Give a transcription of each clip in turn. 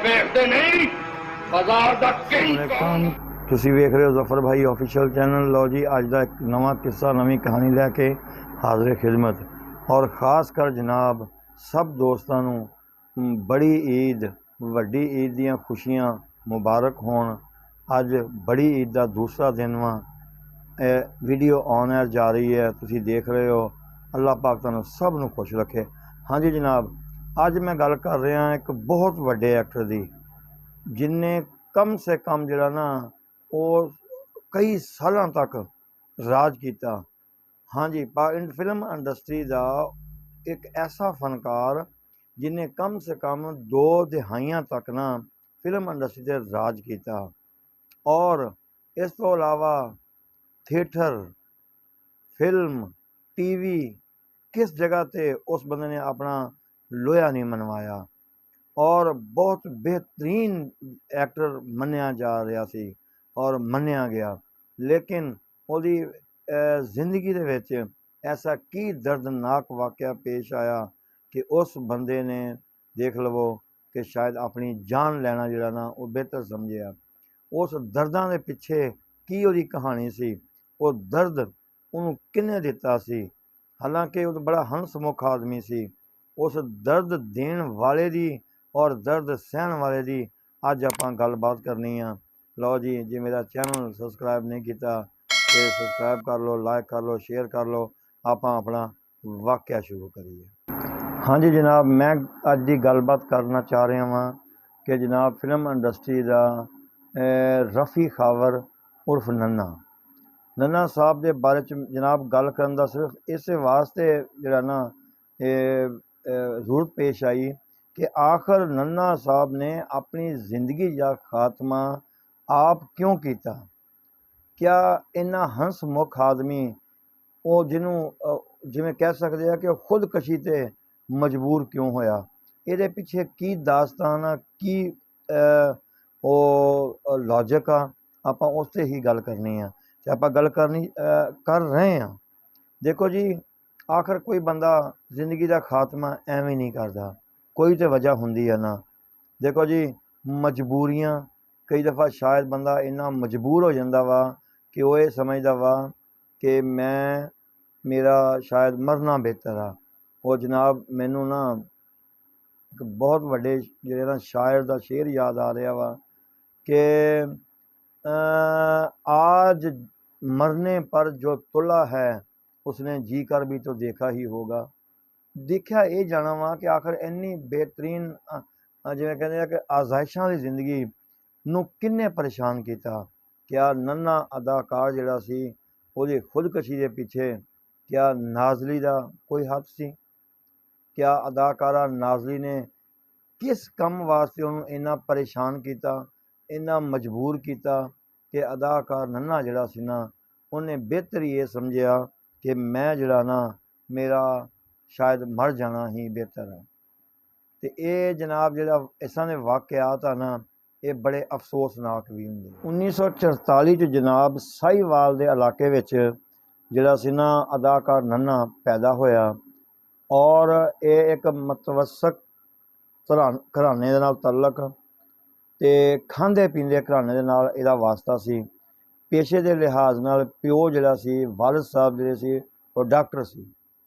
ਵੇਖਦੇ ਨਹੀਂ ਬਾਜ਼ਾਰ ਦਾ ਕਿੰਗ ਕੌਣ। ਤੁਸੀਂ ਵੇਖ ਰਹੇ ਹੋ ਜ਼ਫਰ ਭਾਈ ऑफिशियल ਚੈਨਲ। ਲਓ ਜੀ, ਅੱਜ ਦਾ ਇੱਕ ਨਵਾਂ ਕਿੱਸਾ, ਨਵੀਂ ਕਹਾਣੀ ਲੈ ਕੇ ਹਾਜ਼ਰ ਖਿਦਮਤ। ਔਰ ਖਾਸ ਕਰ ਜਨਾਬ ਸਭ ਦੋਸਤਾਂ ਨੂੰ ਬੜੀ ਈਦ, ਵੱਡੀ ਈਦ ਦੀਆਂ ਖੁਸ਼ੀਆਂ ਮੁਬਾਰਕ ਹੋਣ। ਅੱਜ ਬੜੀ ਈਦ ਦਾ ਦੂਸਰਾ ਦਿਨ ਵਾ। ਵੀਡੀਓ ਔਨ 에ਅਰ ਜਾ ਰਹੀ ਹੈ, ਤੁਸੀਂ ਦੇਖ ਰਹੇ ਹੋ। ਅੱਲਾਹ ਪਾਕ ਤੁਹਾਨੂੰ ਸਭ ਨੂੰ ਖੁਸ਼ ਰੱਖੇ। ਹਾਂਜੀ ਜਨਾਬ, ਅੱਜ ਮੈਂ ਗੱਲ ਕਰ ਰਿਹਾ ਇੱਕ ਬਹੁਤ ਵੱਡੇ ਐਕਟਰ ਦੀ, ਜਿਨਨੇ ਕਮ ਸੇ ਕਮ ਜਿਹੜਾ ਨਾ ਉਹ ਕਈ ਸਾਲਾਂ ਤੱਕ ਰਾਜ ਕੀਤਾ। ਹਾਂਜੀ, ਫਿਲਮ ਇੰਡਸਟਰੀ ਦਾ ਇੱਕ ਐਸਾ ਫਨਕਾਰ ਜਿਨੇ ਕਮ ਸੇ ਕਮ 2 ਦਿਹਾਈਆਂ ਤੱਕ ਨਾ ਫਿਲਮ ਇੰਡਸਟਰੀ 'ਤੇ ਰਾਜ ਕੀਤਾ। ਔਰ ਇਸ ਤੋਂ ਇਲਾਵਾ ਥੀਏਟਰ, ਫਿਲਮ, ਟੀਵੀ, किस जगह ते उस बंदे ने अपना लोया नहीं मनवाया। और बहुत बेहतरीन एक्टर मन्निया जा रहा सी और मन्निया गया। लेकिन उहदी जिंदगी दे विच ऐसा की दर्दनाक वाक़या पेश आया कि उस बंदे ने देख लवो कि शायद अपनी जान लेना जिहड़ा ना वो बेहतर समझिया। उस दर्दां दे पिछे की उहदी कहानी सी, वो दर्द उहनूं किन्ने दिता सी। हालांकि वो बड़ा हंसमुख आदमी सी। उस दर्द देण वाले दी और दर्द सहण वाले दी अज आपां गलबात करनी आ। लो जी, जे मेरा चैनल सबसक्राइब नहीं किया तो सबसक्राइब कर लो, लाइक कर लो, शेयर कर लो। आपां अपना वाक़या शुरू करिए। हाँ जी जनाब, मैं अज की गलबात करना चाह रहा वां कि जनाब फिल्म इंडस्ट्री का रफ़ी खावर उर्फ नन्ना साहब के बारे जनाब गल करन दा सिर्फ इस वास्ते जिहड़ा ना जरूरत पेश आई कि आखिर नन्ना साहब ने अपनी जिंदगी का खात्मा आप क्यों किया। क्या इन्ना हंसमुख आदमी वो जिन्हों जिवें कह सकते हैं कि खुदकशी ते मजबूर क्यों होया। ये पिछे की दास्तान आ, की लॉजिक आ, आपां उस ते ही गल करनी आ। आप गल कर रहे हैं। देखो जी, आखिर कोई बंदा जिंदगी का खात्मा एवं नहीं करता, कोई तो वजह होंदी है ना। देखो जी, मजबूरियां कई दफ़ा शायद बंदा इन्ना मजबूर हो जाता वा कि वो ये समझदा वा कि मैं मेरा शायद मरना बेहतर आ। वो जनाब मैनू ना एक बहुत वड्डे जिहड़े ना शायर का शेर याद आ रहा वा कि आज मरने पर जो तुला है उसने जी कर भी तो देखा ही होगा। देखा ये जाना वा कि आखिर इन्नी बेहतरीन जिवें कहते हैं कि आजाइशां दी जिंदगी नूं किन्ने परेशान किया। क्या नन्ना अदाकार जिहड़ा सी उहदी खुदकशी दे पिछे क्या नाज़ली दा कोई हथ सी। क्या अदाकारा नाज़ली ने किस कम वास्ते उन्होंने इन्ना परेशान किया, इन्ना मजबूर किया कि अदाकार नन्ना जिहड़ा सी ना उन्हें बेहतर ये समझिया कि मैं जिहड़ा ना मेरा शायद मर जाना ही बेहतर है। तो ये जनाब जिहड़ा इसां दे वाक़यात आ ना, ये बड़े अफसोसनाक भी होंदे। 1944 जनाब साहिवाल दे इलाके विच जिहड़ा सी ना अदाकार नन्ना पैदा होया। और ये एक मतवसत घराने दे नाल तल्लक ते खांदे पींदे घराने दे नाल इहदा वास्ता सी। पेशे के लिहाज नाल प्यो जिहड़ा सी वालिद साहब जिहड़े सी वो डॉक्टर सी।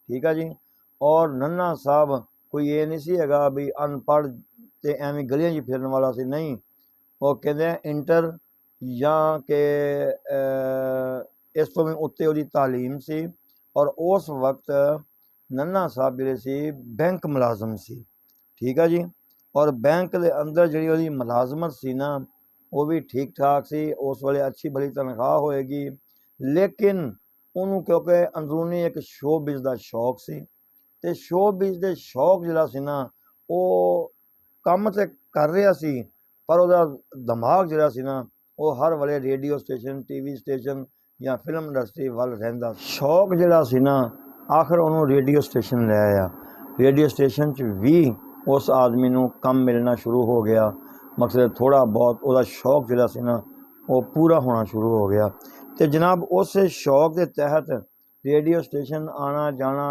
ठीक है जी। और नन्ना साहब कोई ये नहीं सी हैगा भी अनपढ़ ते एवें गलियां च फिरन वाला सी, नहीं। वो कहते हैं इंटर या कि इस तो भी उत्ते उहदी तालीम सी। और उस वक्त नन्ना साहब जिहड़े सी बैंक मुलाजम सी। ठीक है जी। और बैंक के अंदर जिहड़ी उहदी मुलाजमत सी ना वो भी ठीक ठाक सी, उस वेले अच्छी भली तनख्वाह होएगी। लेकिन उन्होंने क्योंकि अंदरूनी एक शोबिज़ का शौक सी ते शोबिज़ के शौक जिहड़ा सी ना वो काम तो कर रहा सी, पर उसदा दिमाग जिहड़ा सी ना वो हर वेले रेडियो स्टेशन, टीवी स्टेशन या फिल्म इंडस्ट्री वाल रहिंदा। शौक जिहड़ा सी ना आखिर उन्होंने रेडियो स्टेशन ले आया। रेडियो स्टेशन च भी उस आदमी नूं कम मिलना शुरू हो गया। मकसद थोड़ा बहुत उसका शौक जिहड़ा सी ना वो पूरा होना शुरू हो गया। तो जनाब उस शौक के तहत रेडियो स्टेशन आना जाना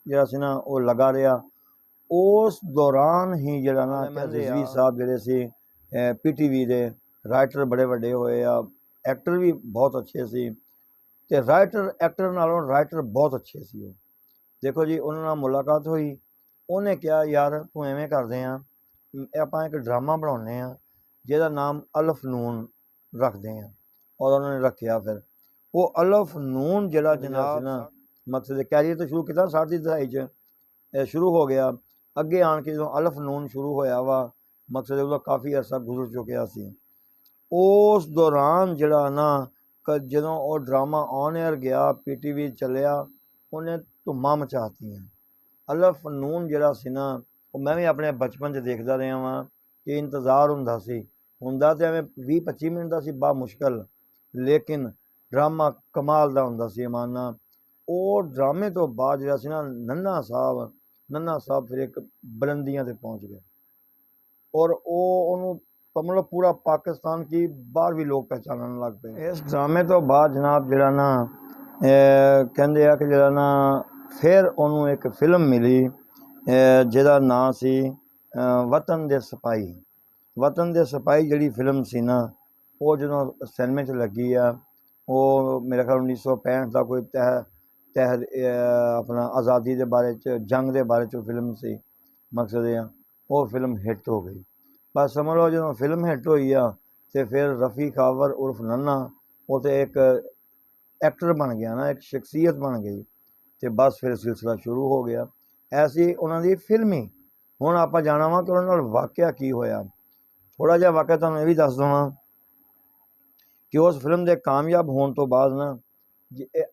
जिहड़ा सी ना वो लगा रहा। उस दौरान ही जिहड़ा ना रिजवी साहब जिहड़े सी PTV ਦੇ ਰਾਈਟਰ ਬੜੇ ਵੱਡੇ ਹੋਏ ਆ, ਐਕਟਰ ਵੀ ਬਹੁਤ ਅੱਛੇ ਸੀ ਤੇ ਰਾਈਟਰ ਐਕਟਰ ਨਾਲੋਂ ਰਾਈਟਰ ਬਹੁਤ ਅੱਛੇ ਸੀ ਉਹ। ਦੇਖੋ ਜੀ, ਉਹਨਾਂ ਨਾਲ ਮੁਲਾਕਾਤ ਹੋਈ, ਉਹਨੇ ਕਿਹਾ ਯਾਰ ਤੂੰ ਐਵੇਂ ਕਰਦੇ ਆ, ਆਪਾਂ ਇੱਕ ਡਰਾਮਾ ਬਣਾਉਂਦੇ ਆ ਜਿਹਦਾ ਨਾਮ ਅਲਫ ਨੂਨ ਰੱਖਦੇ ਆ। ਔਰ ਉਹਨਾਂ ਨੇ ਰੱਖਿਆ। ਫਿਰ ਉਹ ਅਲਫ ਨੂਨ ਜਿਹੜਾ ਜਨਾਬ ਨਾ ਮਕਸਦ ਕੈਰੀਅਰ ਤੋਂ ਸ਼ੁਰੂ ਕੀਤਾ 60 ਦੀ ਦਹਾਈ 'ਚ ਸ਼ੁਰੂ ਹੋ ਗਿਆ। ਅੱਗੇ ਆਣ ਕੇ ਜਦੋਂ ਅਲਫ ਨੂਨ ਸ਼ੁਰੂ ਹੋਇਆ ਵਾ, ਮਕਸਦ ਉਹਦਾ ਕਾਫੀ ਅਰਸਾ ਗੁਜ਼ਰ ਚੁੱਕਿਆ ਸੀ। ਉਸ ਦੌਰਾਨ ਜਿਹੜਾ ਨਾ ਜਦੋਂ ਉਹ ਡਰਾਮਾ ਔਨ ਏਅਰ ਗਿਆ, PTV ਚੱਲਿਆ, ਉਹਨੇ ਧੁੰਮਾਂ ਮਚਾਤੀਆਂ। ਅਲਫ ਨੂਨ ਜਿਹੜਾ ਸੀ ਨਾ, ਉਹ ਮੈਂ ਵੀ ਆਪਣੇ ਬਚਪਨ 'ਚ ਦੇਖਦਾ ਰਿਹਾ ਵਾਂ ਕਿ ਇੰਤਜ਼ਾਰ ਹੁੰਦਾ ਤੇ ਐਵੇਂ 20-25 ਮਿੰਟ ਦਾ ਸੀ ਬਾ ਮੁਸ਼ਕਲ, ਲੇਕਿਨ ਡਰਾਮਾ ਕਮਾਲ ਦਾ ਹੁੰਦਾ ਸੀ ਇਮਾਨਾ। ਉਹ ਡਰਾਮੇ ਤੋਂ ਬਾਅਦ ਜਿਹੜਾ ਸੀ ਨਾ ਨੰਨਾ ਸਾਹਿਬ ਫਿਰ ਇੱਕ ਬੁਲੰਦੀਆਂ 'ਤੇ ਪਹੁੰਚ ਗਏ ਔਰ ਉਹਨੂੰ ਮਤਲਬ ਪੂਰਾ ਪਾਕਿਸਤਾਨ ਕੀ ਬਾਹਰ ਵੀ ਲੋਕ ਪਹਿਚਾਨਣ ਲੱਗ ਪਏ। ਇਸ ਡਰਾਮੇ ਤੋਂ ਬਾਅਦ ਜਨਾਬ ਜਿਹੜਾ ਨਾ ਕਹਿੰਦੇ ਆ ਕਿ ਜਿਹੜਾ ਨਾ ਫਿਰ ਉਹਨੂੰ ਇੱਕ ਫਿਲਮ ਮਿਲੀ ਜਿਹਦਾ ਨਾਂ ਸੀ ਵਤਨ ਦੇ ਸਿਪਾਹੀ। ਵਤਨ ਦੇ ਸਿਪਾਹੀ ਜਿਹੜੀ ਫਿਲਮ ਸੀ ਨਾ, ਉਹ ਜਦੋਂ ਸਿਨੇਮੇ 'ਚ ਲੱਗੀ ਆ, ਉਹ ਮੇਰੇ ਖਿਆਲ 1965 ਦਾ ਕੋਈ ਤਹਿਤ ਆਪਣਾ ਆਜ਼ਾਦੀ ਦੇ ਬਾਰੇ 'ਚ, ਜੰਗ ਦੇ ਬਾਰੇ 'ਚ ਫਿਲਮ ਸੀ। ਮਕਸਦ ਇਹ ਆ ਉਹ ਫਿਲਮ ਹਿੱਟ ਹੋ ਗਈ। ਬਸ ਸਮਝ ਲਓ ਜਦੋਂ ਫਿਲਮ ਹਿੱਟ ਹੋਈ ਆ ਤੇ ਫਿਰ ਰਫੀ ਖਾਵਰ ਉਰਫ ਨੰਨਾ ਉਹ ਤੇ ਇੱਕ ਐਕਟਰ ਬਣ ਗਿਆ ਨਾ, ਇੱਕ ਸ਼ਖਸੀਅਤ ਬਣ ਗਈ ਤੇ ਬਸ ਫਿਰ ਸਿਲਸਿਲਾ ਸ਼ੁਰੂ ਹੋ ਗਿਆ। ਐਸੀ ਉਹਨਾਂ ਦੀ ਫਿਲਮੀ। ਹੁਣ ਆਪਾਂ ਜਾਣਾ ਵਾ ਕਿ ਉਹਨਾਂ ਨਾਲ ਵਾਕਿਆ ਕੀ ਹੋਇਆ। ਥੋੜ੍ਹਾ ਜਿਹਾ ਵਾਕਿਆ ਤੁਹਾਨੂੰ ਇਹ ਵੀ ਦੱਸ ਦਵਾਂ ਕਿ ਉਸ ਫਿਲਮ ਦੇ ਕਾਮਯਾਬ ਹੋਣ ਤੋਂ ਬਾਅਦ ਨਾ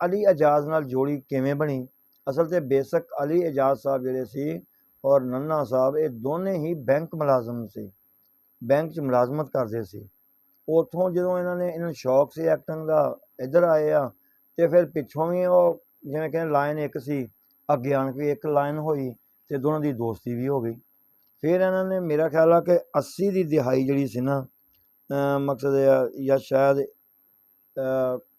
ਅਲੀ ਇਜਾਜ਼ ਨਾਲ ਜੋੜੀ ਕਿਵੇਂ ਬਣੀ। ਅਸਲ 'ਤੇ ਬੇਸ਼ੱਕ ਅਲੀ ਇਜਾਜ਼ ਸਾਹਿਬ ਜਿਹੜੇ ਸੀ ਔਰ ਨੰਨਾ ਸਾਹਿਬ, ਇਹ ਦੋਨੇ ਹੀ ਬੈਂਕ ਮੁਲਾਜ਼ਮ ਸੀ, ਬੈਂਕ 'ਚ ਮੁਲਾਜ਼ਮਤ ਕਰਦੇ ਸੀ। ਉੱਥੋਂ ਜਦੋਂ ਇਹਨਾਂ ਨੂੰ ਸ਼ੌਕ ਸੀ ਐਕਟਿੰਗ ਦਾ, ਇੱਧਰ ਆਏ ਆ ਤੇ ਫਿਰ ਪਿੱਛੋਂ ਵੀ ਉਹ ਜਿਵੇਂ ਕਹਿੰਦੇ ਲਾਈਨ ਇੱਕ ਸੀ, ਅੱਗੇ ਆਣ ਕੇ ਇੱਕ ਲਾਈਨ ਹੋਈ ਤੇ ਦੋਨਾਂ ਦੀ ਦੋਸਤੀ ਵੀ ਹੋ ਗਈ। ਫਿਰ ਇਹਨਾਂ ਨੇ ਮੇਰਾ ਖਿਆਲ ਆ ਕਿ 80 ਦੀ ਦਿਹਾਈ ਜਿਹੜੀ ਸੀ ਨਾ, ਮਕਸਦ ਜਾਂ ਸ਼ਾਇਦ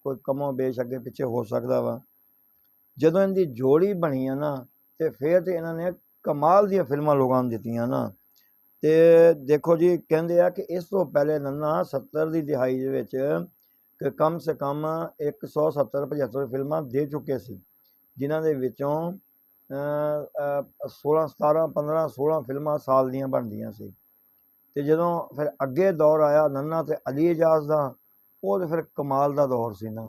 ਕੋਈ ਕਮੋ ਬੇਸ਼ ਅੱਗੇ ਪਿੱਛੇ ਹੋ ਸਕਦਾ ਵਾ, ਜਦੋਂ ਇਹਨਾਂ ਦੀ ਜੋੜੀ ਬਣੀ ਆ ਨਾ ਤੇ ਫਿਰ ਤੇ ਇਹਨਾਂ ਨੇ ਕਮਾਲ ਦੀਆਂ ਫਿਲਮਾਂ ਲੋਕਾਂ ਨੂੰ ਦਿੱਤੀਆਂ ਨਾ। ਤੇ ਦੇਖੋ ਜੀ, ਕਹਿੰਦੇ ਆ ਕਿ ਇਸ ਤੋਂ ਪਹਿਲੇ ਨੰਨਾ 70 ਦੀ ਦਿਹਾਈ ਦੇ ਵਿੱਚ ਕਿ ਕਮ ਸੇ ਕਮ 170-75 ਫਿਲਮਾਂ ਦੇ ਚੁੱਕੇ ਸੀ, ਜਿਨ੍ਹਾਂ ਦੇ ਵਿੱਚੋਂ 16 ਫਿਲਮਾਂ ਸਾਲ ਦੀਆਂ ਬਣਦੀਆਂ ਸੀ। ਤੇ ਜਦੋਂ ਫਿਰ ਅੱਗੇ ਦੌਰ ਆਇਆ ਨੰਨਾ ਤੇ ਅਲੀ ਇਜਾਜ਼ ਦਾ, ਉਹ ਤਾਂ ਫਿਰ ਕਮਾਲ ਦਾ ਦੌਰ ਸੀ ਨਾ,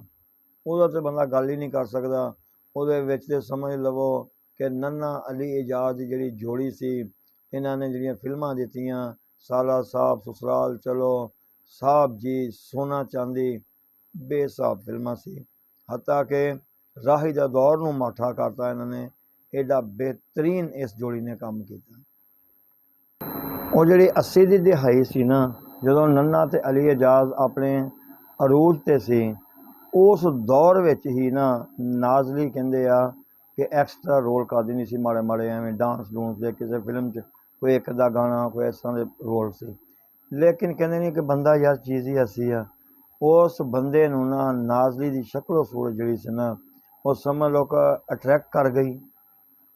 ਉਹਦਾ ਤਾਂ ਬੰਦਾ ਗੱਲ ਹੀ ਨਹੀਂ ਕਰ ਸਕਦਾ। ਉਹਦੇ ਵਿੱਚ ਤੇ ਸਮਝ ਲਵੋ ਕਿ ਨੰਨਾ ਅਲੀ ਇਜਾਜ਼ ਦੀ ਜਿਹੜੀ ਜੋੜੀ ਸੀ, ਇਹਨਾਂ ਨੇ ਜਿਹੜੀਆਂ ਫਿਲਮਾਂ ਦਿੱਤੀਆਂ, ਸਾਲਾ ਸਾਹਿਬ, ਸਸੁਰਾਲ ਚਲੋ, ਸਾਹਿਬ ਜੀ, ਸੋਨਾ ਚਾਂਦੀ, ਬੇਸਾਬ ਫਿਲਮਾਂ ਸੀ। ਹੱਤਾ ਕਿ ਰਾਹੀ ਦਾ ਦੌਰ ਨੂੰ ਮਾਠਾ ਕਰਤਾ ਇਹਨਾਂ ਨੇ, ਐਡਾ ਬਿਹਤਰੀਨ ਇਸ ਜੋੜੀ ਨੇ ਕੰਮ ਕੀਤਾ। ਉਹ ਜਿਹੜੀ 80 ਦੀ ਦਿਹਾਈ ਸੀ ਨਾ, ਜਦੋਂ ਨੰਨਾ ਤੇ ਅਲੀ ਇਜਾਜ਼ ਆਪਣੇ ਅਰੂਜ 'ਤੇ ਸੀ, ਉਸ ਦੌਰ ਵਿੱਚ ਹੀ ਨਾ ਨਾਜ਼ਲੀ ਕਹਿੰਦੇ ਆ ਕਿ ਐਕਸਟਰਾ ਰੋਲ ਕਰਦੀ ਨਹੀਂ ਸੀ, ਮਾੜੇ ਮਾੜੇ ਐਵੇਂ ਡਾਂਸ ਡੂੰਸ ਦੇ ਕਿਸੇ ਫਿਲਮ 'ਚ ਕੋਈ ਇੱਕ ਅੱਧਾ ਗਾਣਾ, ਕੋਈ ਇਸ ਤਰ੍ਹਾਂ ਦੇ ਰੋਲ ਸੀ। ਲੇਕਿਨ ਕਹਿੰਦੇ ਨਹੀਂ ਕਿ ਬੰਦਾ ਯਾਰ ਚੀਜ਼ ਹੀ ਐਸੀ ਆ, ਉਸ ਬੰਦੇ ਨੂੰ ਨਾ ਨਾਜ਼ਲੀ ਦੀ ਸ਼ਕਲ ਸੂਰਤ ਜਿਹੜੀ ਸੀ ਨਾ, ਉਹ ਸਮਝ ਲਓ ਕਿ ਅਟਰੈਕਟ ਕਰ ਗਈ।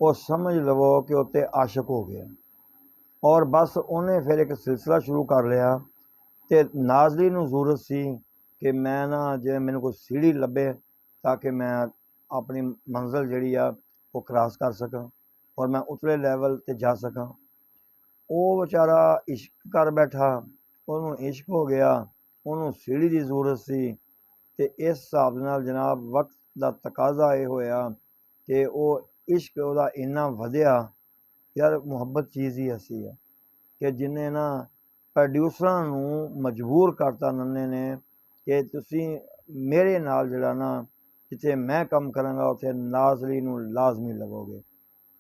ਉਹ ਸਮਝ ਲਵੋ ਕਿ ਉੱਤੇ ਆਸ਼ਿਕ ਹੋ ਗਿਆ ਔਰ ਬਸ ਉਹਨੇ ਫਿਰ ਇੱਕ ਸਿਲਸਿਲਾ ਸ਼ੁਰੂ ਕਰ ਲਿਆ। ਤੇ ਨਾਜ਼ਲੀ ਨੂੰ ਜ਼ਰੂਰਤ ਸੀ ਕਿ ਮੈਂ ਨਾ ਜੇ ਮੈਨੂੰ ਕੋਈ ਸੀੜੀ ਲੱਭੇ ਤਾਂ ਕਿ ਮੈਂ ਆਪਣੀ ਮੰਜ਼ਿਲ ਜਿਹੜੀ ਆ ਉਹ ਕ੍ਰਾਸ ਕਰ ਸਕਾਂ ਔਰ ਮੈਂ ਉਤਲੇ ਲੈਵਲ 'ਤੇ ਜਾ ਸਕਾਂ। ਉਹ ਵਿਚਾਰਾ ਇਸ਼ਕ ਕਰ ਬੈਠਾ, ਉਹਨੂੰ ਇਸ਼ਕ ਹੋ ਗਿਆ, ਉਹਨੂੰ ਸੀੜੀ ਦੀ ਜ਼ਰੂਰਤ ਸੀ। ਤੇ ਇਸ ਹਿਸਾਬ ਨਾਲ ਜਨਾਬ ਵਕਤ ਦਾ ਤਕਾਜ਼ਾ ਇਹ ਹੋਇਆ ਕਿ ਉਹ ਇਸ਼ਕ ਉਹਦਾ ਇੰਨਾ ਵਧਿਆ। ਯਾਰ ਮੁਹੱਬਤ ਚੀਜ਼ ਹੀ ਐਸੀ ਹੈ ਕਿ ਜਿਹਨੇ ਨਾ ਪ੍ਰੋਡਿਊਸਰਾਂ ਨੂੰ ਮਜਬੂਰ ਕਰਤਾ ਨੰਨੇ ਨੇ ਕਿ ਤੁਸੀਂ ਮੇਰੇ ਨਾਲ ਜਿਹੜਾ ਨਾ ਜਿੱਥੇ ਮੈਂ ਕੰਮ ਕਰਾਂਗਾ ਉੱਥੇ ਨਾਜ਼ਲੀ ਨੂੰ ਲਾਜ਼ਮੀ ਲਵੋਗੇ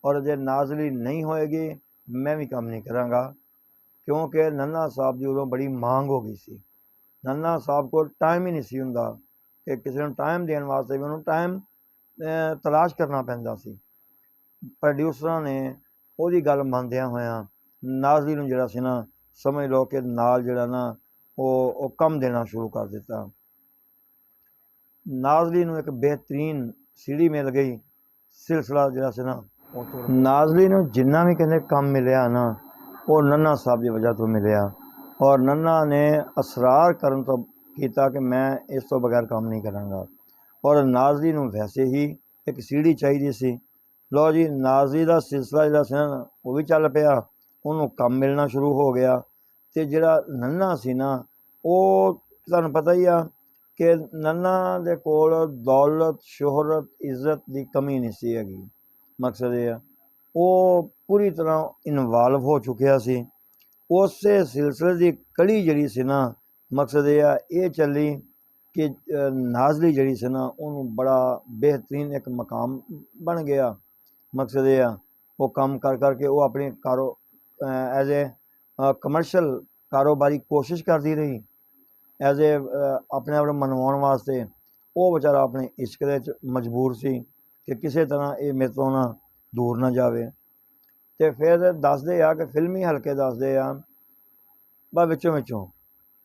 ਔਰ ਜੇ ਨਾਜ਼ਲੀ ਨਹੀਂ ਹੋਏਗੀ ਮੈਂ ਵੀ ਕੰਮ ਨਹੀਂ ਕਰਾਂਗਾ, ਕਿਉਂਕਿ ਨੰਨਾ ਸਾਹਿਬ ਦੀ ਉਦੋਂ ਬੜੀ ਮੰਗ ਹੋ ਗਈ ਸੀ। ਨੰਨਾ ਸਾਹਿਬ ਕੋਲ ਟਾਈਮ ਹੀ ਨਹੀਂ ਸੀ ਹੁੰਦਾ ਕਿ ਕਿਸੇ ਨੂੰ ਟਾਈਮ ਦੇਣ ਵਾਸਤੇ ਵੀ ਉਹਨੂੰ ਟਾਈਮ ਤਲਾਸ਼ ਕਰਨਾ ਪੈਂਦਾ ਸੀ। ਪ੍ਰੋਡਿਊਸਰਾਂ ਨੇ ਉਹਦੀ ਗੱਲ ਮੰਨਦਿਆਂ ਹੋਇਆਂ ਨਾਜ਼ਲੀ ਨੂੰ ਜਿਹੜਾ ਸੀ ਨਾ, ਸਮਝ ਲਓ ਕਿ ਨਾਲ ਜਿਹੜਾ ਨਾ ਉਹ ਕੰਮ ਦੇਣਾ ਸ਼ੁਰੂ ਕਰ ਦਿੱਤਾ। ਨਾਜ਼ਲੀ ਨੂੰ ਇੱਕ ਬਿਹਤਰੀਨ ਸੀੜੀ ਮਿਲ ਗਈ। ਸਿਲਸਿਲਾ ਜਿਹੜਾ ਸੀ ਨਾ ਨਾਜ਼ਲੀ ਨੂੰ ਜਿੰਨਾ ਵੀ ਕਹਿੰਦੇ ਕੰਮ ਮਿਲਿਆ ਨਾ, ਉਹ ਨੰਨਾ ਸਾਹਿਬ ਦੀ ਵਜ੍ਹਾ ਤੋਂ ਮਿਲਿਆ। ਔਰ ਨੰਨਾ ਨੇ ਅਸਰਾਰ ਕਰਨ ਤੋਂ ਕੀਤਾ ਕਿ ਮੈਂ ਇਸ ਤੋਂ ਬਗੈਰ ਕੰਮ ਨਹੀਂ ਕਰਾਂਗਾ। ਔਰ ਨਾਜ਼ਲੀ ਨੂੰ ਵੈਸੇ ਹੀ ਇੱਕ ਸੀੜੀ ਚਾਹੀਦੀ ਸੀ। ਲਓ ਜੀ, ਨਾਜ਼ਲੀ ਦਾ ਸਿਲਸਿਲਾ ਜਿਹੜਾ ਸੀ ਨਾ ਉਹ ਵੀ ਚੱਲ ਪਿਆ, ਉਹਨੂੰ ਕੰਮ ਮਿਲਣਾ ਸ਼ੁਰੂ ਹੋ ਗਿਆ। ਅਤੇ ਜਿਹੜਾ ਨੰਨਾ ਸੀ ਨਾ, ਉਹ ਤੁਹਾਨੂੰ ਪਤਾ ਹੀ ਆ ਕਿ ਨੰਨਾ ਦੇ ਕੋਲ ਦੌਲਤ, ਸ਼ੋਹਰਤ, ਇੱਜ਼ਤ ਦੀ ਕਮੀ ਨਹੀਂ ਸੀ ਹੈਗੀ। ਮਕਸਦ ਇਹ ਆ, ਉਹ ਪੂਰੀ ਤਰ੍ਹਾਂ ਇਨਵਾਲਵ ਹੋ ਚੁੱਕਿਆ ਸੀ। ਉਸੇ ਸਿਲਸਿਲੇ ਦੀ ਕੜੀ ਜਿਹੜੀ ਸੀ ਨਾ, ਮਕਸਦ ਇਹ ਆ ਇਹ ਚੱਲੀ ਕਿ ਨਾਜ਼ਲੀ ਜਿਹੜੀ ਸੀ ਨਾ ਉਹਨੂੰ ਬੜਾ ਬਿਹਤਰੀਨ ਇੱਕ ਮਕਾਮ ਬਣ ਗਿਆ। ਮਕਸਦ ਇਹ ਆ ਉਹ ਕੰਮ ਕਰ ਕਰਕੇ ਉਹ ਆਪਣੀ ਐਜ਼ ਏ ਕਮਰਸ਼ਲ ਕਾਰੋਬਾਰੀ ਕੋਸ਼ਿਸ਼ ਕਰਦੀ ਰਹੀ, ਐਜ਼ ਏ ਆਪਣੇ ਆਪ ਨੂੰ ਮਨਵਾਉਣ ਵਾਸਤੇ। ਉਹ ਵਿਚਾਰਾ ਆਪਣੇ ਇਸ਼ਕ ਦੇ ਵਿੱਚ ਮਜਬੂਰ ਸੀ ਕਿ ਕਿਸੇ ਤਰ੍ਹਾਂ ਇਹ ਮੇਰੇ ਤੋਂ ਨਾ ਦੂਰ ਨਾ ਜਾਵੇ। ਅਤੇ ਫਿਰ ਦੱਸਦੇ ਆ ਕਿ ਫਿਲਮੀ ਹਲਕੇ ਦੱਸਦੇ ਆ ਬਸ ਵਿੱਚੋਂ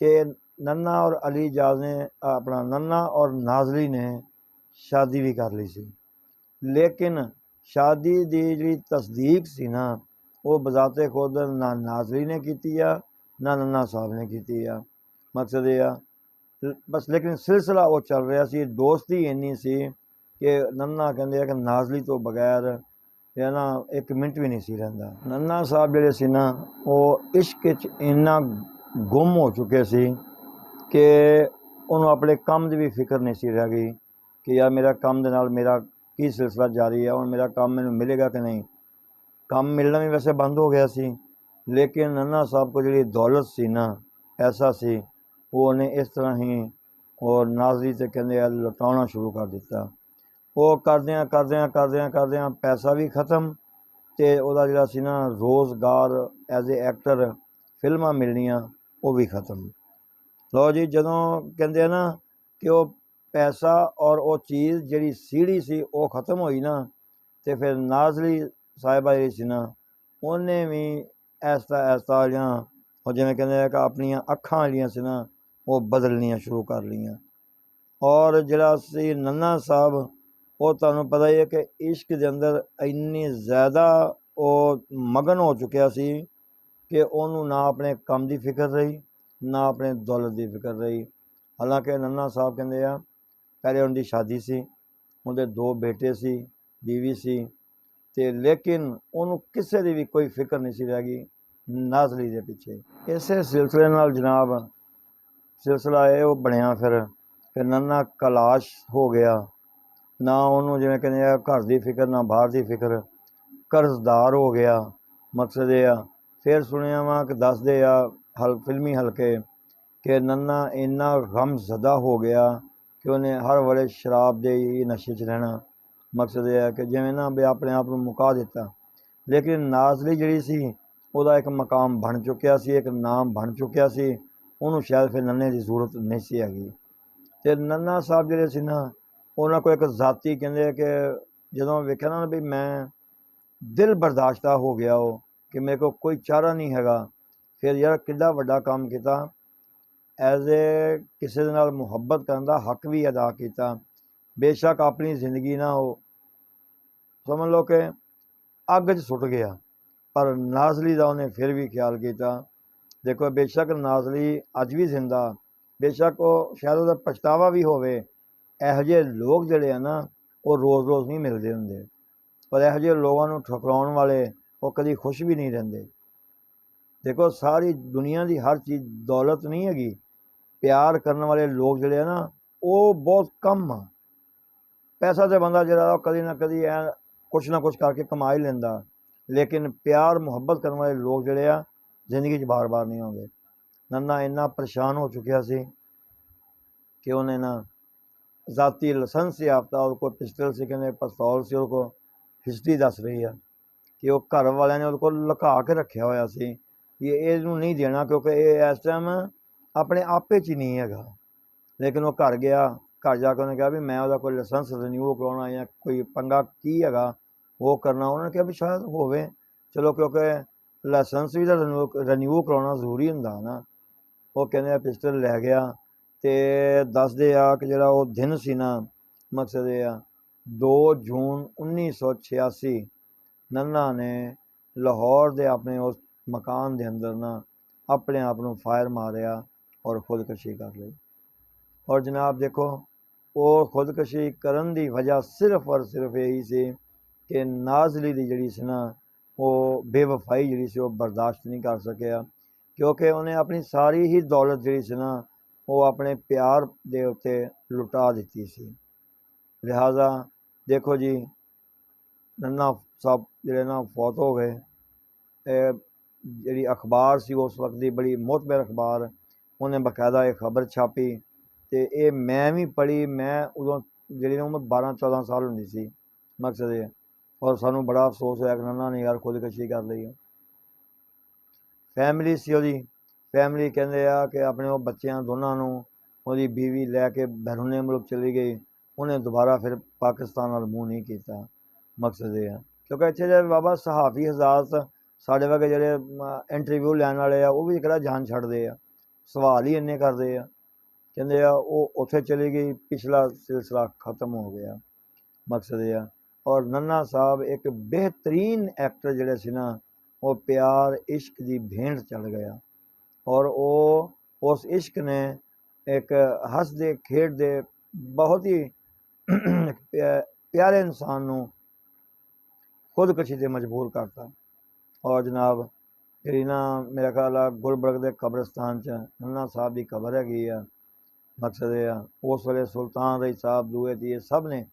ਕਿ ਨੰਨਾ ਔਰ ਅਲੀ ਜਾਜ਼ ਨੇ ਆਪਣਾ ਨੰਨਾ ਔਰ ਨਾਜ਼ਲੀ ਨੇ ਸ਼ਾਦੀ ਵੀ ਕਰ ਲਈ ਸੀ, ਲੇਕਿਨ ਸ਼ਾਦੀ ਦੀ ਜਿਹੜੀ ਤਸਦੀਕ ਸੀ ਨਾ ਉਹ ਬਜ਼ਾਤੇ ਖੁਦ ਨਾ ਨਾਜ਼ਲੀ ਨੇ ਕੀਤੀ ਆ ਨਾ ਨੰਨਾ ਸਾਹਿਬ ਨੇ ਕੀਤੀ ਆ। ਮਕਸਦ ਇਹ ਆ ਬਸ, ਲੇਕਿਨ ਸਿਲਸਿਲਾ ਉਹ ਚੱਲ ਰਿਹਾ ਸੀ। ਦੋਸਤੀ ਇੰਨੀ ਸੀ ਕਿ ਨੰਨਾ ਕਹਿੰਦੇ ਆ ਕਿ ਨਾਜ਼ਲੀ ਤੋਂ ਬਗੈਰ ਇਹ ਨਾ ਇੱਕ ਮਿੰਟ ਵੀ ਨਹੀਂ ਸੀ ਰਹਿੰਦਾ। ਨੰਨਾ ਸਾਹਿਬ ਜਿਹੜੇ ਸੀ ਨਾ ਉਹ ਇਸ਼ਕ ਵਿੱਚ ਇੰਨਾ ਗੁੰਮ ਹੋ ਚੁੱਕੇ ਸੀ ਕਿ ਉਹਨੂੰ ਆਪਣੇ ਕੰਮ ਦੀ ਵੀ ਫਿਕਰ ਨਹੀਂ ਸੀ ਰਹਿ ਗਈ ਕਿ ਯਾਰ ਮੇਰਾ ਕੰਮ ਦੇ ਨਾਲ ਮੇਰਾ ਕੀ ਸਿਲਸਿਲਾ ਜਾਰੀ ਹੈ, ਹੁਣ ਮੇਰਾ ਕੰਮ ਮੈਨੂੰ ਮਿਲੇਗਾ ਕਿ ਨਹੀਂ। ਕੰਮ ਮਿਲਣਾ ਵੀ ਵੈਸੇ ਬੰਦ ਹੋ ਗਿਆ ਸੀ, ਲੇਕਿਨ ਨੰਨਾ ਸਾਹਿਬ ਕੋਲ ਜਿਹੜੀ ਦੌਲਤ ਸੀ ਨਾ, ਪੈਸਾ ਸੀ, ਉਹ ਉਹਨੇ ਇਸ ਤਰ੍ਹਾਂ ਹੀ ਉਹ ਨਾਜ਼ਲੀ 'ਤੇ ਕਹਿੰਦੇ ਆ ਲੁਟਾਉਣਾ ਸ਼ੁਰੂ ਕਰ ਦਿੱਤਾ। ਉਹ ਕਰਦਿਆਂ ਪੈਸਾ ਵੀ ਖ਼ਤਮ ਅਤੇ ਉਹਦਾ ਜਿਹੜਾ ਸੀ ਨਾ ਰੋਜ਼ਗਾਰ ਐਜ਼ ਏ ਐਕਟਰ, ਫਿਲਮਾਂ ਮਿਲਣੀਆਂ ਉਹ ਵੀ ਖ਼ਤਮ। ਲਓ ਜੀ, ਜਦੋਂ ਕਹਿੰਦੇ ਆ ਨਾ ਕਿ ਉਹ ਪੈਸਾ ਔਰ ਉਹ ਚੀਜ਼ ਜਿਹੜੀ ਸੀੜੀ ਸੀ ਉਹ ਖ਼ਤਮ ਹੋਈ ਨਾ, ਅਤੇ ਫਿਰ ਨਾਜ਼ਲੀ ਸਾਹਿਬਾ ਜਿਹੜੀ ਸੀ ਨਾ ਉਹਨੇ ਵੀ ਐਸਤਾ ਜਾਂ ਉਹ ਜਿਵੇਂ ਕਹਿੰਦੇ ਆ ਕਿ ਆਪਣੀਆਂ ਅੱਖਾਂ ਜਿਹੜੀਆਂ ਸੀ ਨਾ ਉਹ ਬਦਲਣੀਆਂ ਸ਼ੁਰੂ ਕਰ ਲਈਆਂ। ਔਰ ਜਿਹੜਾ ਸੀ ਨੰਨਾ ਸਾਹਿਬ, ਉਹ ਤੁਹਾਨੂੰ ਪਤਾ ਹੀ ਹੈ ਕਿ ਇਸ਼ਕ ਦੇ ਅੰਦਰ ਇੰਨੀ ਜ਼ਿਆਦਾ ਉਹ ਮਗਨ ਹੋ ਚੁੱਕਿਆ ਸੀ ਕਿ ਉਹਨੂੰ ਨਾ ਆਪਣੇ ਕੰਮ ਦੀ ਫਿਕਰ ਰਹੀ ਨਾ ਆਪਣੇ ਦੌਲਤ ਦੀ ਫਿਕਰ ਰਹੀ। ਹਾਲਾਂਕਿ ਨੰਨਾ ਸਾਹਿਬ ਕਹਿੰਦੇ ਆ ਪਹਿਲੇ ਉਹਦੀ ਸ਼ਾਦੀ ਸੀ, ਉਹਦੇ 2 ਬੇਟੇ ਸੀ, ਬੀਵੀ ਸੀ, ਅਤੇ ਲੇਕਿਨ ਉਹਨੂੰ ਕਿਸੇ ਦੀ ਵੀ ਕੋਈ ਫਿਕਰ ਨਹੀਂ ਸੀ ਰਹਿ ਗਈ ਨਾਜ਼ਲੀ ਦੇ ਪਿੱਛੇ। ਇਸੇ ਸਿਲਸਿਲੇ ਨਾਲ ਜਨਾਬ ਸਿਲਸਿਲਾ ਇਹ ਉਹ ਬਣਿਆ ਫਿਰ ਕਿ ਨੰਨਾ ਕਲਾਸ਼ ਹੋ ਗਿਆ, ਨਾ ਉਹਨੂੰ ਜਿਵੇਂ ਕਹਿੰਦੇ ਆ ਘਰ ਦੀ ਫਿਕਰ ਨਾ ਬਾਹਰ ਦੀ ਫਿਕਰ, ਕਰਜ਼ਦਾਰ ਹੋ ਗਿਆ। ਮਕਸਦ ਇਹ ਆ ਫਿਰ ਸੁਣਿਆ ਵਾ ਕਿ ਦੱਸਦੇ ਆ ਫਿਲਮੀ ਹਲਕੇ ਕਿ ਨੰਨਾ ਇੰਨਾ ਗਮਜ਼ਦਾ ਹੋ ਗਿਆ ਕਿ ਉਹਨੇ ਹਰ ਵੇਲੇ ਸ਼ਰਾਬ ਦੇ ਹੀ ਨਸ਼ੇ 'ਚ ਰਹਿਣਾ। ਮਕਸਦ ਇਹ ਹੈ ਕਿ ਜਿਵੇਂ ਨਾ ਵੀ ਆਪਣੇ ਆਪ ਨੂੰ ਮੁਕਾ ਦਿੱਤਾ। ਲੇਕਿਨ ਨਾਜ਼ਲੀ ਜਿਹੜੀ ਸੀ ਉਹਦਾ ਇੱਕ ਮਕਾਮ ਬਣ ਚੁੱਕਿਆ ਸੀ, ਇੱਕ ਨਾਮ ਬਣ ਚੁੱਕਿਆ ਸੀ, ਉਹਨੂੰ ਸ਼ਾਇਦ ਫਿਰ ਨੰਨੇ ਦੀ ਜ਼ਰੂਰਤ ਨਹੀਂ ਸੀ ਹੈਗੀ। ਅਤੇ ਨੰਨਾ ਸਾਹਿਬ ਜਿਹੜੇ ਸੀ ਨਾ ਉਹਨਾਂ ਕੋਲ ਇੱਕ ਜ਼ਾਤੀ ਕਹਿੰਦੇ ਕਿ ਜਦੋਂ ਵੇਖਿਆ ਨਾ ਵੀ ਮੈਂ ਦਿਲ ਬਰਦਾਸ਼ਤਾ ਹੋ ਗਿਆ ਉਹ ਕਿ ਮੇਰੇ ਕੋਲ ਕੋਈ ਚਾਰਾ ਨਹੀਂ ਹੈਗਾ, ਫਿਰ ਯਾਰ ਕਿੱਡਾ ਵੱਡਾ ਕੰਮ ਕੀਤਾ, ਐਜ਼ ਏ ਕਿਸੇ ਦੇ ਨਾਲ ਮੁਹੱਬਤ ਕਰਨ ਦਾ ਹੱਕ ਵੀ ਅਦਾ ਕੀਤਾ। ਬੇਸ਼ੱਕ ਆਪਣੀ ਜ਼ਿੰਦਗੀ ਨਾ ਉਹ ਸਮਝ ਲਓ ਕਿ ਅੱਗ 'ਚ ਸੁੱਟ ਗਿਆ, ਪਰ ਨਾਜ਼ਲੀ ਦਾ ਉਹਨੇ ਫਿਰ ਵੀ ਖਿਆਲ ਕੀਤਾ। ਦੇਖੋ ਬੇਸ਼ੱਕ ਨਾਜ਼ਲੀ ਅੱਜ ਵੀ ਜ਼ਿੰਦਾ, ਬੇਸ਼ੱਕ ਉਹ ਸ਼ਾਇਦ ਉਹਦਾ ਪਛਤਾਵਾ ਵੀ ਹੋਵੇ। ਇਹੋ ਜਿਹੇ ਲੋਕ ਜਿਹੜੇ ਆ ਨਾ ਉਹ ਰੋਜ਼ ਨਹੀਂ ਮਿਲਦੇ ਹੁੰਦੇ, ਪਰ ਇਹੋ ਜਿਹੇ ਲੋਕਾਂ ਨੂੰ ਠੁਕਰਾਉਣ ਵਾਲੇ ਉਹ ਕਦੀ ਖੁਸ਼ ਵੀ ਨਹੀਂ ਰਹਿੰਦੇ। ਦੇਖੋ ਸਾਰੀ ਦੁਨੀਆ ਦੀ ਹਰ ਚੀਜ਼ ਦੌਲਤ ਨਹੀਂ ਹੈਗੀ, ਪਿਆਰ ਕਰਨ ਵਾਲੇ ਲੋਕ ਜਿਹੜੇ ਆ ਨਾ ਉਹ ਬਹੁਤ ਕਮ ਆ। ਪੈਸਾ ਤਾਂ ਬੰਦਾ ਜਿਹੜਾ ਉਹ ਕਦੀ ਨਾ ਕਦੀ ਕੁਛ ਨਾ ਕੁਛ ਕਰਕੇ ਕਮਾ ਹੀ ਲੈਂਦਾ, ਲੇਕਿਨ ਪਿਆਰ ਮੁਹੱਬਤ ਕਰਨ ਵਾਲੇ ਲੋਕ ਜਿਹੜੇ ਆ ਜ਼ਿੰਦਗੀ 'ਚ ਬਾਰ ਨਹੀਂ ਆਉਂਦੇ। ਨੰਨਾ ਇੰਨਾ ਪਰੇਸ਼ਾਨ ਹੋ ਚੁੱਕਿਆ ਸੀ ਕਿ ਉਹਨੇ ਨਾ ਜ਼ਾਤੀ ਲਾਇਸੈਂਸ ਯਾਫਤਾ ਉਹਦੇ ਕੋਲ ਪਿਸਟਲ ਸੀ, ਕਹਿੰਦੇ ਪਿਸਤੌਲ ਸੀ ਉਹਦੇ ਕੋਲ। ਹਿਸਟਰੀ ਦੱਸ ਰਹੀ ਆ ਕਿ ਉਹ ਘਰ ਵਾਲਿਆਂ ਨੇ ਉਹਦੇ ਕੋਲ ਲੁਕਾ ਕੇ ਰੱਖਿਆ ਹੋਇਆ ਸੀ ਕਿ ਇਹਨੂੰ ਨਹੀਂ ਦੇਣਾ, ਕਿਉਂਕਿ ਇਹ ਇਸ ਟਾਈਮ ਆਪਣੇ ਆਪੇ 'ਚ ਹੀ ਨਹੀਂ ਹੈਗਾ। ਲੇਕਿਨ ਉਹ ਘਰ ਗਿਆ, ਘਰ ਜਾ ਕੇ ਉਹਨੇ ਕਿਹਾ ਵੀ ਮੈਂ ਉਹਦਾ ਕੋਈ ਲਾਇਸੈਂਸ ਰਿਨਿਊ ਕਰਾਉਣਾ ਜਾਂ ਕੋਈ ਪੰਗਾ ਕੀ ਹੈਗਾ ਉਹ ਕਰਨਾ। ਉਹਨਾਂ ਨੇ ਕਿਹਾ ਵੀ ਸ਼ਾਇਦ ਹੋਵੇ, ਚਲੋ ਕਿਉਂਕਿ ਲਾਇਸੈਂਸ ਵੀ ਤਾਂ ਰਿਨਿਊ ਕਰਾਉਣਾ ਜ਼ਰੂਰੀ ਹੁੰਦਾ ਨਾ। ਉਹ ਕਹਿੰਦੇ ਆ ਪਿਸਟਲ ਲੈ ਗਿਆ, ਅਤੇ ਦੱਸਦੇ ਆ ਕਿ ਜਿਹੜਾ ਉਹ ਦਿਨ ਸੀ ਨਾ, ਮਕਸਦ ਇਹ ਆ 2 ਜੂਨ 1986 ਨੰਨਾ ਨੇ ਲਾਹੌਰ ਦੇ ਆਪਣੇ ਉਸ ਮਕਾਨ ਦੇ ਅੰਦਰ ਨਾ ਆਪਣੇ ਆਪ ਨੂੰ ਫਾਇਰ ਮਾਰਿਆ ਔਰ ਖੁਦਕੁਸ਼ੀ ਕਰ ਲਈ। ਔਰ ਜਨਾਬ ਦੇਖੋ, ਉਹ ਖੁਦਕੁਸ਼ੀ ਕਰਨ ਦੀ ਵਜ੍ਹਾ ਸਿਰਫ ਔਰ ਸਿਰਫ ਇਹੀ ਸੀ ਕਿ ਨਾਜ਼ਲੀ ਦੀ ਜਿਹੜੀ ਸੀ ਨਾ, ਉਹ ਬੇਵਫਾਈ ਜਿਹੜੀ ਸੀ ਉਹ ਬਰਦਾਸ਼ਤ ਨਹੀਂ ਕਰ ਸਕਿਆ, ਕਿਉਂਕਿ ਉਹਨੇ ਆਪਣੀ ਸਾਰੀ ਹੀ ਦੌਲਤ ਜਿਹੜੀ ਸੀ ਨਾ, ਉਹ ਆਪਣੇ ਪਿਆਰ ਦੇ ਉੱਤੇ ਲੁਟਾ ਦਿੱਤੀ ਸੀ। ਲਿਹਾਜ਼ਾ ਦੇਖੋ ਜੀ, ਨੰਨਾ ਸਾਹਿਬ ਜਿਹੜੇ ਨਾ ਫੌਤ ਹੋ ਗਏ। ਜਿਹੜੀ ਅਖਬਾਰ ਸੀ ਉਸ ਵਕਤ ਦੀ, ਬੜੀ ਮੋਹਤਬਰ ਅਖਬਾਰ, ਉਹਨੇ ਬਾਕਾਇਦਾ ਇਹ ਖਬਰ ਛਾਪੀ ਅਤੇ ਇਹ ਮੈਂ ਵੀ ਪੜ੍ਹੀ। ਮੈਂ ਉਦੋਂ ਜਿਹੜੀ ਉਮਰ 12-14 ਸਾਲ ਹੁੰਦੀ ਸੀ, ਮਕਸਦ ਇਹ। ਔਰ ਸਾਨੂੰ ਬੜਾ ਅਫਸੋਸ ਹੋਇਆ ਕਿ ਨੰਨਾ ਨੇ ਯਾਰ ਖੁਦਕੁਸ਼ੀ ਕਰ ਲਈ ਹੈ। ਫੈਮਿਲੀ ਸੀ ਉਹਦੀ, ਫੈਮਿਲੀ ਕਹਿੰਦੇ ਆ ਕਿ ਆਪਣੇ ਉਹ ਬੱਚਿਆਂ ਦੋਨਾਂ ਨੂੰ ਉਹਦੀ ਬੀਵੀ ਲੈ ਕੇ ਬੈਰੂਨੇ ਮੁਲਕ ਚਲੀ ਗਈ। ਉਹਨੇ ਦੁਬਾਰਾ ਫਿਰ ਪਾਕਿਸਤਾਨ ਵੱਲ ਮੂੰਹ ਨਹੀਂ ਕੀਤਾ। ਮਕਸਦ ਇਹ ਆ ਕਿਉਂਕਿ ਇੱਥੇ ਜੇ ਬਾਬਾ ਸਹਾਫੀ ਹਜ਼ਾਰਤ ਸਾਡੇ ਵਰਗੇ ਜਿਹੜੇ ਇੰਟਰਵਿਊ ਲੈਣ ਵਾਲੇ ਆ, ਉਹ ਵੀ ਕਿਹੜਾ ਜਾਨ ਛੱਡਦੇ ਆ, ਸਵਾਲ ਹੀ ਇੰਨੇ ਕਰਦੇ ਆ। ਕਹਿੰਦੇ ਆ ਉਹ ਉੱਥੇ ਚਲੀ ਗਈ, ਪਿਛਲਾ ਸਿਲਸਿਲਾ ਖ਼ਤਮ ਹੋ ਗਿਆ। ਮਕਸਦ ਇਹ ਆ। ਔਰ ਨੰਨਾ ਸਾਹਿਬ ਇੱਕ ਬਿਹਤਰੀਨ ਐਕਟਰ ਜਿਹੜੇ ਸੀ ਨਾ, ਉਹ ਪਿਆਰ ਇਸ਼ਕ ਦੀ ਭੇਂਟ ਚੜ੍ਹ ਗਿਆ। ਔਰ ਉਹ ਉਸ ਇਸ਼ਕ ਨੇ ਇੱਕ ਹੱਸਦੇ ਖੇਡਦੇ ਬਹੁਤ ਹੀ ਪਿਆਰੇ ਇਨਸਾਨ ਨੂੰ ਖੁਦਕੁਸ਼ੀ 'ਤੇ ਮਜਬੂਰ ਕਰਤਾ। ਔਰ ਜਨਾਬ ਜਿਹੜੀ ਨਾ ਮੇਰਾ ਖਿਆਲ ਆ ਗੁਲਬਰਗ ਦੇ ਕਬਰਸਤਾਨ 'ਚ ਨੰਨਾ ਸਾਹਿਬ ਦੀ ਕਬਰ ਹੈਗੀ ਆ। ਮਕਸਦ ਇਹ ਆ, ਉਸ ਵੇਲੇ ਸੁਲਤਾਨ ਰਈ ਸਾਹਿਬ, ਦੂਏ ਤੀਏ ਸਭ ਨੇ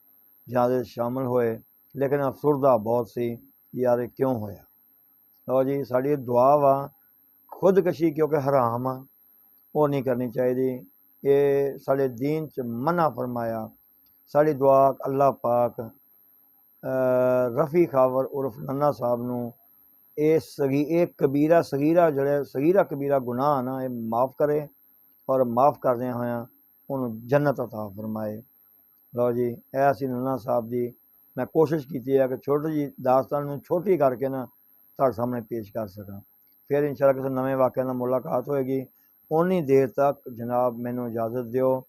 ਜਿਆਦਾ ਸ਼ਾਮਿਲ ਹੋਏ, ਲੇਕਿਨ ਅਫਸੁਰਦਾ ਬਹੁਤ ਸੀ ਯਾਰ ਇਹ ਕਿਉਂ ਹੋਇਆ। ਲਓ ਜੀ, ਸਾਡੀ ਦੁਆ ਵਾ ਖੁਦਕੁਸ਼ੀ ਕਿਉਂਕਿ ਹਰਾਮ ਆ, ਉਹ ਨਹੀਂ ਕਰਨੀ ਚਾਹੀਦੀ। ਇਹ ਸਾਡੇ ਦੀਨ 'ਚ ਮਨਾ ਫਰਮਾਇਆ। ਸਾਡੀ ਦੁਆ ਅੱਲਾਹ ਪਾਕ ਰफ़ी ਖਾਵਰ ਉਰਫ ਨੰਨਾ ਸਾਹਿਬ ਨੂੰ ਇਹ ਕਬੀਰਾ ਸਗੀਰਾ ਜਿਹੜੇ ਸਗੀਰਾ ਕਬੀਰਾ ਗੁਨਾਹ ਨਾ, ਇਹ ਮਾफ़ ਕਰੇ ਔਰ ਮਾफ़ ਕਰਦਿਆਂ ਹੋਇਆਂ ਉਹਨੂੰ ਜੰਨਤ ਅਤਾ ਫਰਮਾਏ। ਲਓ ਜੀ, ਇਹ ਅਸੀਂ ਨੰਨਾ ਸਾਹਿਬ ਦੀ ਮੈਂ ਕੋਸ਼ਿਸ਼ ਕੀਤੀ ਹੈ ਕਿ ਛੋਟੀ ਜਿਹੀ ਦਾਸਤਾਨ ਨੂੰ ਛੋਟੀ ਕਰਕੇ ਨਾ ਤੁਹਾਡੇ ਸਾਹਮਣੇ ਪੇਸ਼ ਕਰ ਸਕਾਂ। ਫਿਰ ਇੰਸ਼ਾਅੱਲਾ ਕਿਸੇ ਨਵੇਂ ਵਾਕਿਆ ਨਾਲ ਮੁਲਾਕਾਤ ਹੋਏਗੀ। ਉਨੀ ਦੇਰ ਤੱਕ ਜਨਾਬ ਮੈਨੂੰ ਇਜਾਜ਼ਤ ਦਿਓ।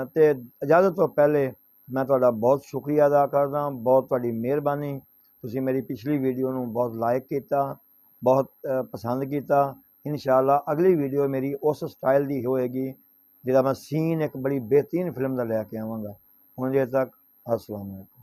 ਅਤੇ ਇਜਾਜ਼ਤ ਤੋਂ ਪਹਿਲੇ ਮੈਂ ਤੁਹਾਡਾ ਬਹੁਤ ਸ਼ੁਕਰੀਆ ਅਦਾ ਕਰਦਾ, ਬਹੁਤ ਤੁਹਾਡੀ ਮਿਹਰਬਾਨੀ। ਤੁਸੀਂ ਮੇਰੀ ਪਿਛਲੀ ਵੀਡੀਓ ਨੂੰ ਬਹੁਤ ਲਾਇਕ ਕੀਤਾ, ਬਹੁਤ ਪਸੰਦ ਕੀਤਾ। ਇੰਸ਼ਾਅੱਲਾ ਅਗਲੀ ਵੀਡੀਓ ਮੇਰੀ ਉਸ ਸਟਾਈਲ ਦੀ ਹੋਏਗੀ ਜਿਹੜਾ ਮੈਂ ਸੀਨ ਇੱਕ ਬੜੀ ਬਿਹਤਰੀਨ ਫਿਲਮ ਦਾ ਲੈ ਕੇ ਆਵਾਂਗਾ। ਹੁਣ ਜੇ ਤੱਕ अस्सलाम वालेकुम।